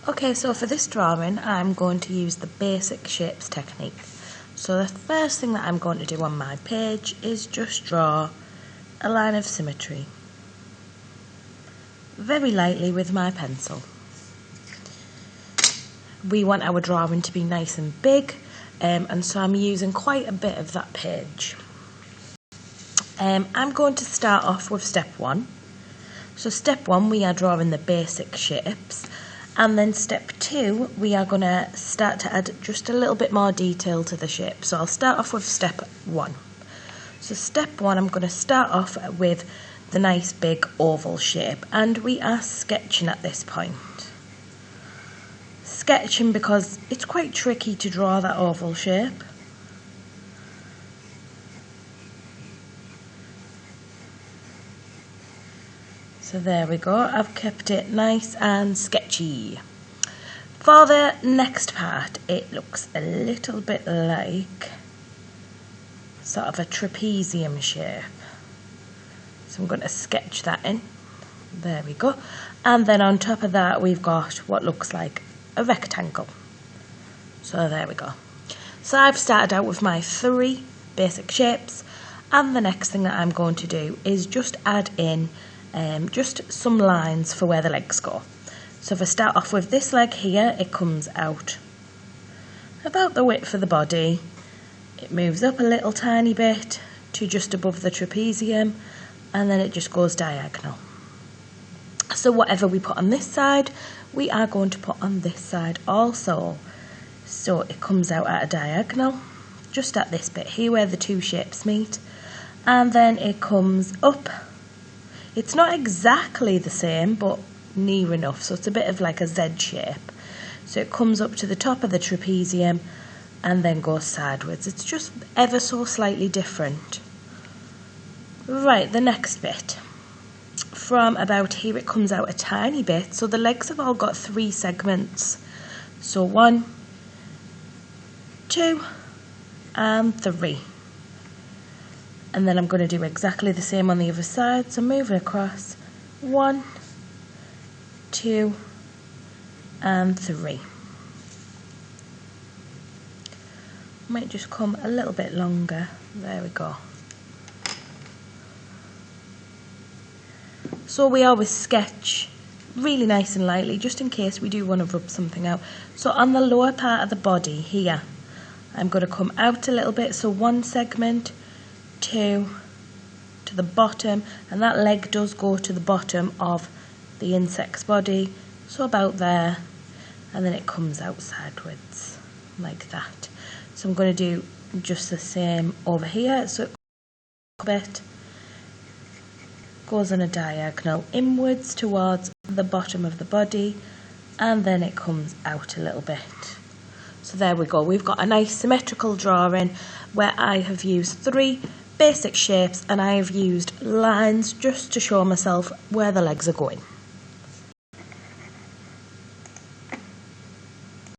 Okay, so for this drawing, I'm going to use the basic shapes technique. So the first thing that I'm going to do on my page is just draw a line of symmetry, very lightly with my pencil. We want our drawing to be nice and big, and so I'm using quite a bit of that page. I'm going to start off with step 1. So step 1, we are drawing the basic shapes. And then step 2, we are going to start to add just a little bit more detail to the shape. So I'll start off with step 1. So step 1, I'm going to start off with the nice big oval shape. And we are sketching at this point. Sketching because it's quite tricky to draw that oval shape. So there we go, I've kept it nice and sketchy. For the next part, it looks a little bit like sort of a trapezium shape. So I'm going to sketch that in. There we go. And then on top of that, we've got what looks like a rectangle. So there we go. So I've started out with my 3 basic shapes. And the next thing that I'm going to do is just add in just some lines for where the legs go. So if I start off with this leg here, it comes out about the width of the body. It moves up a little tiny bit to just above the trapezium, and then it just goes diagonal. So whatever we put on this side, we are going to put on this side also. So it comes out at a diagonal, just at this bit here where the 2 shapes meet, and then it comes up. It's not exactly the same, but near enough, so it's a bit of like a Z shape. So it comes up to the top of the trapezium and then goes sideways. It's just ever so slightly different. Right, the next bit. From about here it comes out a tiny bit, so the legs have all got 3 segments. So 1, 2 and 3. And then I'm going to do exactly the same on the other side. So moving across, 1, 2, and 3. Might just come a little bit longer. There we go. So we always sketch really nice and lightly, just in case we do want to rub something out. So on the lower part of the body here, I'm going to come out a little bit. So 1 segment, 2 to the bottom, and that leg does go to the bottom of the insect's body, so about there, and then it comes out sideways like that. So I'm going to do just the same over here. So it goes on a diagonal inwards towards the bottom of the body, and then it comes out a little bit. So there we go, we've got a nice symmetrical drawing where I have used 3 basic shapes and I have used lines just to show myself where the legs are going.